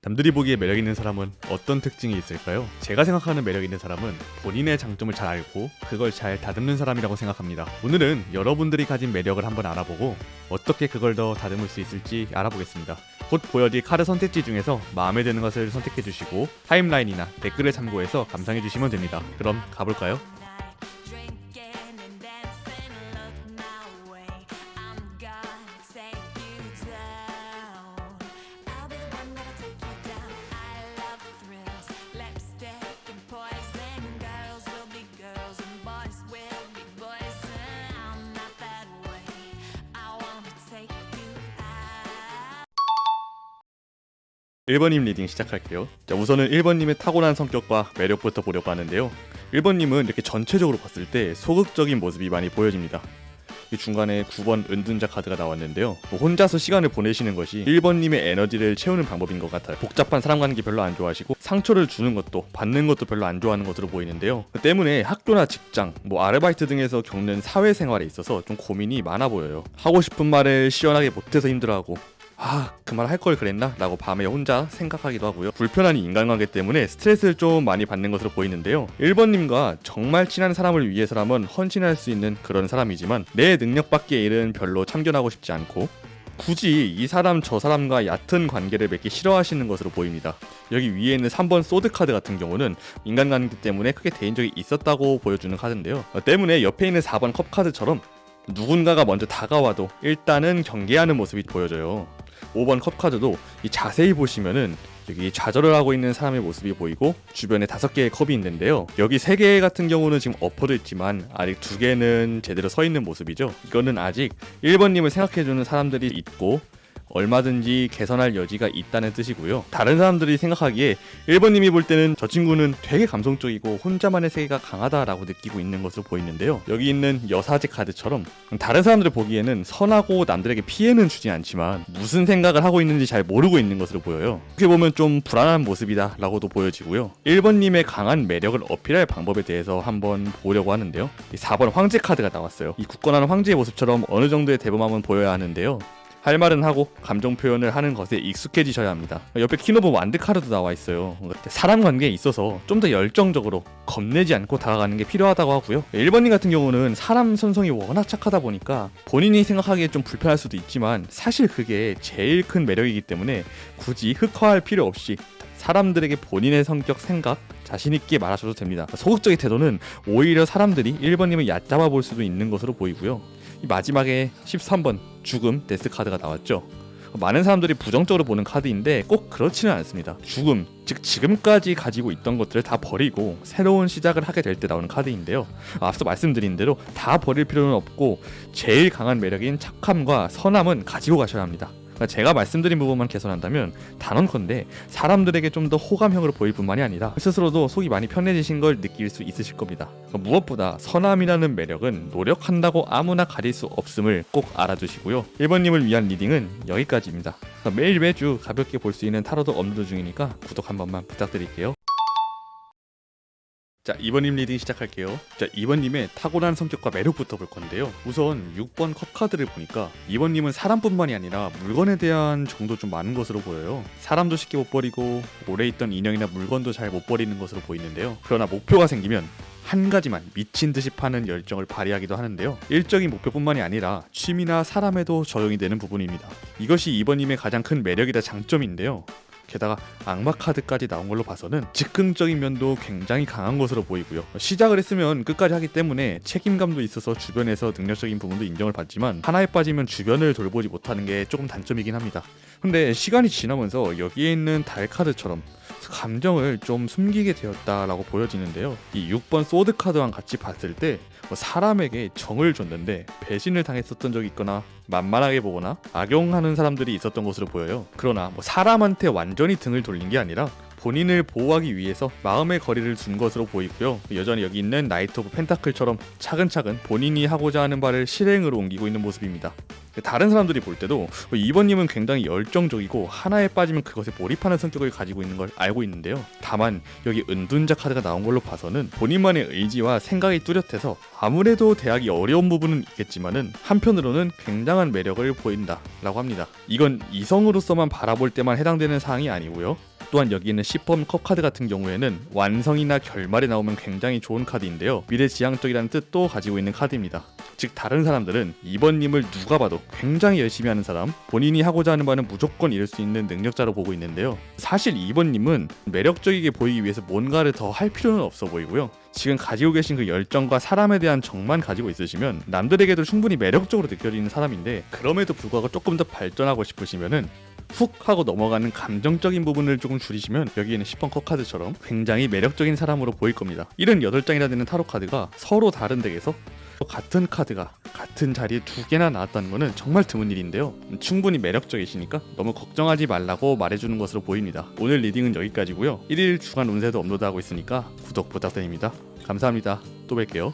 남들이 보기에 매력 있는 사람은 어떤 특징이 있을까요? 제가 생각하는 매력 있는 사람은 본인의 장점을 잘 알고 그걸 잘 다듬는 사람이라고 생각합니다. 오늘은 여러분들이 가진 매력을 한번 알아보고 어떻게 그걸 더 다듬을 수 있을지 알아보겠습니다. 곧 보여드릴 카드 선택지 중에서 마음에 드는 것을 선택해주시고 타임라인이나 댓글을 참고해서 감상해주시면 됩니다. 그럼 가볼까요? (1) 번님 리딩 시작할게요. 자, 우선은 1번님의 타고난 성격과 매력부터 보려고 하는데요. 1번님은 이렇게 전체적으로 봤을 때 소극적인 모습이 많이 보여집니다. 이 중간에 9번 은둔자 카드가 나왔는데요. 혼자서 시간을 보내시는 것이 1번님의 에너지를 채우는 방법인 것 같아요. 복잡한 사람 관계 별로 안 좋아하시고 상처를 주는 것도 받는 것도 별로 안 좋아하는 것으로 보이는데요. 그 때문에 학교나 직장, 아르바이트 등에서 겪는 사회생활에 있어서 좀 고민이 많아 보여요. 하고 싶은 말을 시원하게 못해서 힘들어하고 그 말 할 걸 그랬나? 라고 밤에 혼자 생각하기도 하고요. 불편한 인간관계 때문에 스트레스를 좀 많이 받는 것으로 보이는데요. 1번님과 정말 친한 사람을 위해서라면 헌신할 수 있는 그런 사람이지만 내 능력 밖의 일은 별로 참견하고 싶지 않고 굳이 이 사람 저 사람과 얕은 관계를 맺기 싫어하시는 것으로 보입니다. 여기 위에 있는 3번 소드 카드 같은 경우는 인간관계 때문에 크게 대인 적이 있었다고 보여주는 카드인데요. 때문에 옆에 있는 4번 컵 카드처럼 누군가가 먼저 다가와도 일단은 경계하는 모습이 보여져요. 5번 컵 카드도 자세히 보시면은 여기 좌절을 하고 있는 사람의 모습이 보이고 주변에 5개의 컵이 있는데요. 여기 3개 같은 경우는 지금 엎어져 있지만 아직 2개는 제대로 서 있는 모습이죠. 이거는 아직 1번님을 생각해주는 사람들이 있고 얼마든지 개선할 여지가 있다는 뜻이고요. 다른 사람들이 생각하기에 1번님이 볼 때는 저 친구는 되게 감성적이고 혼자만의 세계가 강하다라고 느끼고 있는 것으로 보이는데요. 여기 있는 여사제 카드처럼 다른 사람들이 보기에는 선하고 남들에게 피해는 주지 않지만 무슨 생각을 하고 있는지 잘 모르고 있는 것으로 보여요. 어떻게 보면 좀 불안한 모습이다 라고도 보여지고요. 1번님의 강한 매력을 어필할 방법에 대해서 한번 보려고 하는데요. 4번 황제 카드가 나왔어요. 이 굳건한 황제의 모습처럼 어느 정도의 대범함은 보여야 하는데요. 할 말은 하고 감정 표현을 하는 것에 익숙해지셔야 합니다. 옆에 킹 오브 완드 카드도 나와 있어요. 사람 관계에 있어서 좀 더 열정적으로 겁내지 않고 다가가는 게 필요하다고 하고요. 1번님 같은 경우는 사람 선성이 워낙 착하다 보니까 본인이 생각하기에 좀 불편할 수도 있지만 사실 그게 제일 큰 매력이기 때문에 굳이 흑화할 필요 없이 사람들에게 본인의 성격, 생각 자신있게 말하셔도 됩니다. 소극적인 태도는 오히려 사람들이 1번님을 얕잡아 볼 수도 있는 것으로 보이고요. 이 마지막에 13번 죽음 데스 카드가 나왔죠. 많은 사람들이 부정적으로 보는 카드인데 꼭 그렇지는 않습니다. 죽음, 즉 지금까지 가지고 있던 것들을 다 버리고 새로운 시작을 하게 될 때 나오는 카드인데요. 앞서 말씀드린 대로 다 버릴 필요는 없고 제일 강한 매력인 착함과 선함은 가지고 가셔야 합니다. 제가 말씀드린 부분만 개선한다면 단언컨대 사람들에게 좀 더 호감형으로 보일 뿐만이 아니라 스스로도 속이 많이 편해지신 걸 느낄 수 있으실 겁니다. 무엇보다 선함이라는 매력은 노력한다고 아무나 가릴 수 없음을 꼭 알아두시고요. 1번님을 위한 리딩은 여기까지입니다. 매일 매주 가볍게 볼 수 있는 타로도 업로드 중이니까 구독 한 번만 부탁드릴게요. 자, 2번님 리딩 시작할게요. 자, 2번님의 타고난 성격과 매력부터 볼 건데요. 우선 6번 컵 카드를 보니까 2번님은 사람뿐만이 아니라 물건에 대한 정도 좀 많은 것으로 보여요. 사람도 쉽게 못 버리고 오래 있던 인형이나 물건도 잘 못 버리는 것으로 보이는데요. 그러나 목표가 생기면 한 가지만 미친 듯이 파는 열정을 발휘하기도 하는데요. 일적인 목표뿐만이 아니라 취미나 사람에도 적용이 되는 부분입니다. 이것이 2번님의 가장 큰 매력이자 장점인데요. 게다가 악마 카드까지 나온 걸로 봐서는 즉흥적인 면도 굉장히 강한 것으로 보이고요. 시작을 했으면 끝까지 하기 때문에 책임감도 있어서 주변에서 능력적인 부분도 인정을 받지만 하나에 빠지면 주변을 돌보지 못하는 게 조금 단점이긴 합니다. 근데 시간이 지나면서 여기에 있는 달 카드처럼 감정을 좀 숨기게 되었다라고 보여지는데요. 이 6번 소드 카드와 같이 봤을 때 사람에게 정을 줬는데 배신을 당했었던 적이 있거나 만만하게 보거나 악용하는 사람들이 있었던 것으로 보여요. 그러나 사람한테 완전히 등을 돌린 게 아니라 본인을 보호하기 위해서 마음의 거리를 둔 것으로 보이고요. 여전히 여기 있는 나이트 오브 펜타클처럼 차근차근 본인이 하고자 하는 바를 실행으로 옮기고 있는 모습입니다. 다른 사람들이 볼 때도 2번님은 굉장히 열정적이고 하나에 빠지면 그것에 몰입하는 성격을 가지고 있는 걸 알고 있는데요. 다만 여기 은둔자 카드가 나온 걸로 봐서는 본인만의 의지와 생각이 뚜렷해서 아무래도 대하기 어려운 부분은 있겠지만은 한편으로는 굉장한 매력을 보인다라고 합니다. 이건 이성으로서만 바라볼 때만 해당되는 사항이 아니고요. 또한 여기 있는 10번 컵 카드 같은 경우에는 완성이나 결말에 나오면 굉장히 좋은 카드인데요, 미래지향적이라는 뜻도 가지고 있는 카드입니다. 즉 다른 사람들은 2번님을 누가 봐도 굉장히 열심히 하는 사람, 본인이 하고자 하는 바는 무조건 이룰 수 있는 능력자로 보고 있는데요, 사실 2번님은 매력적이게 보이기 위해서 뭔가를 더 할 필요는 없어 보이고요, 지금 가지고 계신 그 열정과 사람에 대한 정만 가지고 있으시면 남들에게도 충분히 매력적으로 느껴지는 사람인데, 그럼에도 불구하고 조금 더 발전하고 싶으시면은 훅 하고 넘어가는 감정적인 부분을 조금 줄이시면 여기에는 10번 컵 카드처럼 굉장히 매력적인 사람으로 보일 겁니다. 78장이나 되는 타로 카드가 서로 다른 덱에서 같은 카드가 같은 자리에 2개나 나왔다는 것은 정말 드문 일인데요, 충분히 매력적이시니까 너무 걱정하지 말라고 말해주는 것으로 보입니다. 오늘 리딩은 여기까지고요. 1일 주간 운세도 업로드하고 있으니까 구독 부탁드립니다. 감사합니다. 또 뵐게요.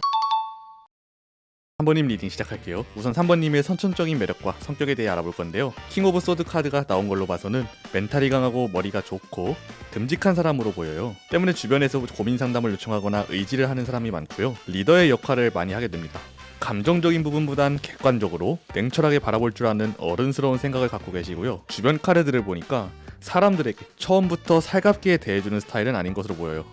3번님 리딩 시작할게요. 우선 3번님의 선천적인 매력과 성격에 대해 알아볼 건데요, 킹 오브 소드 카드가 나온 걸로 봐서는 멘탈이 강하고 머리가 좋고 듬직한 사람으로 보여요. 때문에 주변에서 고민 상담을 요청하거나 의지를 하는 사람이 많고요, 리더의 역할을 많이 하게 됩니다. 감정적인 부분보단 객관적으로 냉철하게 바라볼 줄 아는 어른스러운 생각을 갖고 계시고요, 주변 카드들을 보니까 사람들에게 처음부터 살갑게 대해주는 스타일은 아닌 것으로 보여요.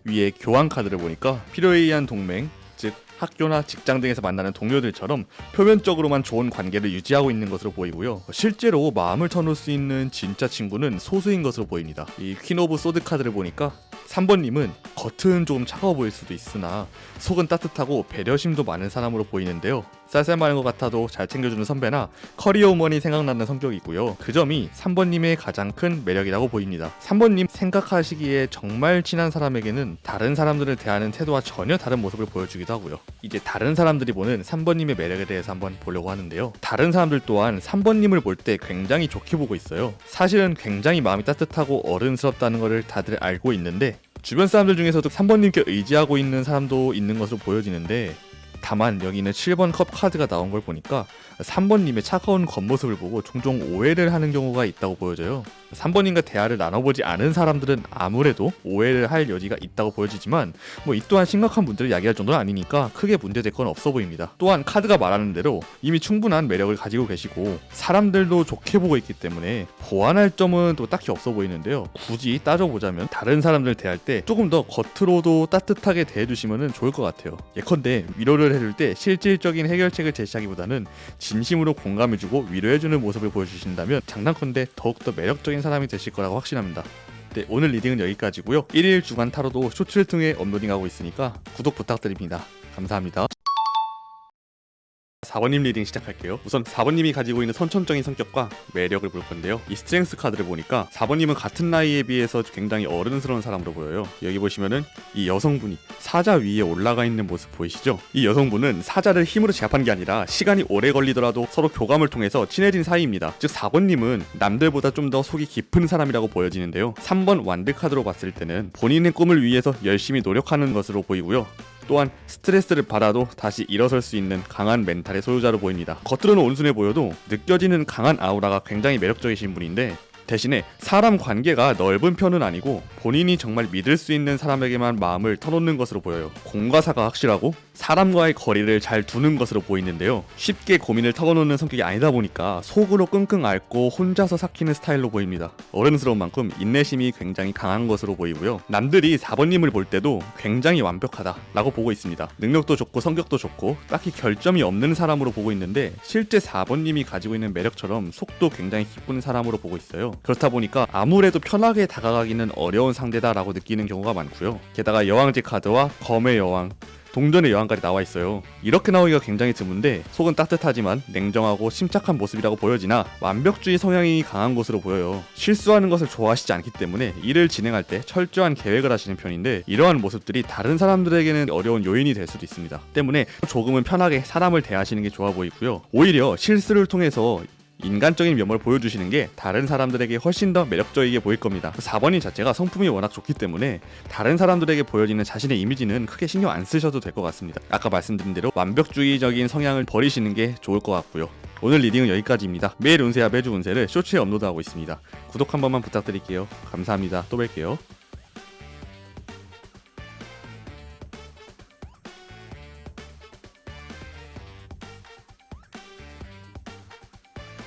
위에 교환 카드를 보니까 필요에 의한 동맹, 즉 학교나 직장 등에서 만나는 동료들처럼 표면적으로만 좋은 관계를 유지하고 있는 것으로 보이고요, 실제로 마음을 터놓을 수 있는 진짜 친구는 소수인 것으로 보입니다. 이 퀸 오브 소드 카드를 보니까 3번님은 겉은 좀 차가워 보일 수도 있으나 속은 따뜻하고 배려심도 많은 사람으로 보이는데요, 쌀쌀마른 것 같아도 잘 챙겨주는 선배나 커리어 우먼이 생각나는 성격이 있고요, 그 점이 3번님의 가장 큰 매력이라고 보입니다. 3번님 생각하시기에 정말 친한 사람에게는 다른 사람들을 대하는 태도와 전혀 다른 모습을 보여주기도 하고요. 이제 다른 사람들이 보는 3번님의 매력에 대해서 한번 보려고 하는데요, 다른 사람들 또한 3번님을 볼 때 굉장히 좋게 보고 있어요. 사실은 굉장히 마음이 따뜻하고 어른스럽다는 것을 다들 알고 있는데, 주변 사람들 중에서도 3번님께 의지하고 있는 사람도 있는 것으로 보여지는데, 다만 여기는 7번 컵 카드가 나온 걸 보니까 3번님의 차가운 겉모습을 보고 종종 오해를 하는 경우가 있다고 보여져요. 3번님과 대화를 나눠보지 않은 사람들은 아무래도 오해를 할 여지가 있다고 보여지지만 이 또한 심각한 문제를 야기할 정도는 아니니까 크게 문제될 건 없어 보입니다. 또한 카드가 말하는 대로 이미 충분한 매력을 가지고 계시고 사람들도 좋게 보고 있기 때문에 보완할 점은 또 딱히 없어 보이는데요, 굳이 따져보자면 다른 사람들 대할 때 조금 더 겉으로도 따뜻하게 대해주시면 좋을 것 같아요. 예컨대 위로를 해줄 때 실질적인 해결책을 제시하기보다는 진심으로 공감해주고 위로해주는 모습을 보여주신다면 장단컨대 더욱더 매력적인 사람이 되실 거라고 확신합니다. 네, 오늘 리딩은 여기까지고요. 1일 주간 타로도 쇼츠를 통해 업로딩하고 있으니까 구독 부탁드립니다. 감사합니다. 4번님 리딩 시작할게요. 우선 4번님이 가지고 있는 선천적인 성격과 매력을 볼 건데요, 이 스트렝스 카드를 보니까 4번님은 같은 나이에 비해서 굉장히 어른스러운 사람으로 보여요. 여기 보시면은 이 여성분이 사자 위에 올라가 있는 모습 보이시죠? 이 여성분은 사자를 힘으로 제압한 게 아니라 시간이 오래 걸리더라도 서로 교감을 통해서 친해진 사이입니다. 즉 4번님은 남들보다 좀 더 속이 깊은 사람이라고 보여지는데요, 3번 완드 카드로 봤을 때는 본인의 꿈을 위해서 열심히 노력하는 것으로 보이고요, 또한 스트레스를 받아도 다시 일어설 수 있는 강한 멘탈의 소유자로 보입니다. 겉으로는 온순해 보여도 느껴지는 강한 아우라가 굉장히 매력적이신 분인데, 대신에 사람 관계가 넓은 편은 아니고 본인이 정말 믿을 수 있는 사람에게만 마음을 터놓는 것으로 보여요. 공과사가 확실하고 사람과의 거리를 잘 두는 것으로 보이는데요, 쉽게 고민을 털어놓는 성격이 아니다 보니까 속으로 끙끙 앓고 혼자서 삭히는 스타일로 보입니다. 어른스러운 만큼 인내심이 굉장히 강한 것으로 보이고요, 남들이 4번님을 볼 때도 굉장히 완벽하다라고 보고 있습니다. 능력도 좋고 성격도 좋고 딱히 결점이 없는 사람으로 보고 있는데, 실제 4번님이 가지고 있는 매력처럼 속도 굉장히 깊은 사람으로 보고 있어요. 그렇다 보니까 아무래도 편하게 다가가기는 어려운 상대다라고 느끼는 경우가 많고요, 게다가 여왕제 카드와 검의 여왕, 동전의 여왕까지 나와 있어요. 이렇게 나오기가 굉장히 드문데 속은 따뜻하지만 냉정하고 침착한 모습이라고 보여지나 완벽주의 성향이 강한 것으로 보여요. 실수하는 것을 좋아하시지 않기 때문에 일을 진행할 때 철저한 계획을 하시는 편인데, 이러한 모습들이 다른 사람들에게는 어려운 요인이 될 수도 있습니다. 때문에 조금은 편하게 사람을 대하시는 게 좋아 보이고요, 오히려 실수를 통해서 인간적인 면모를 보여주시는 게 다른 사람들에게 훨씬 더 매력적이게 보일 겁니다. 4번인 자체가 성품이 워낙 좋기 때문에 다른 사람들에게 보여지는 자신의 이미지는 크게 신경 안 쓰셔도 될 것 같습니다. 아까 말씀드린 대로 완벽주의적인 성향을 버리시는 게 좋을 것 같고요. 오늘 리딩은 여기까지입니다. 매일 운세와 매주 운세를 쇼츠에 업로드하고 있습니다. 구독 한 번만 부탁드릴게요. 감사합니다. 또 뵐게요.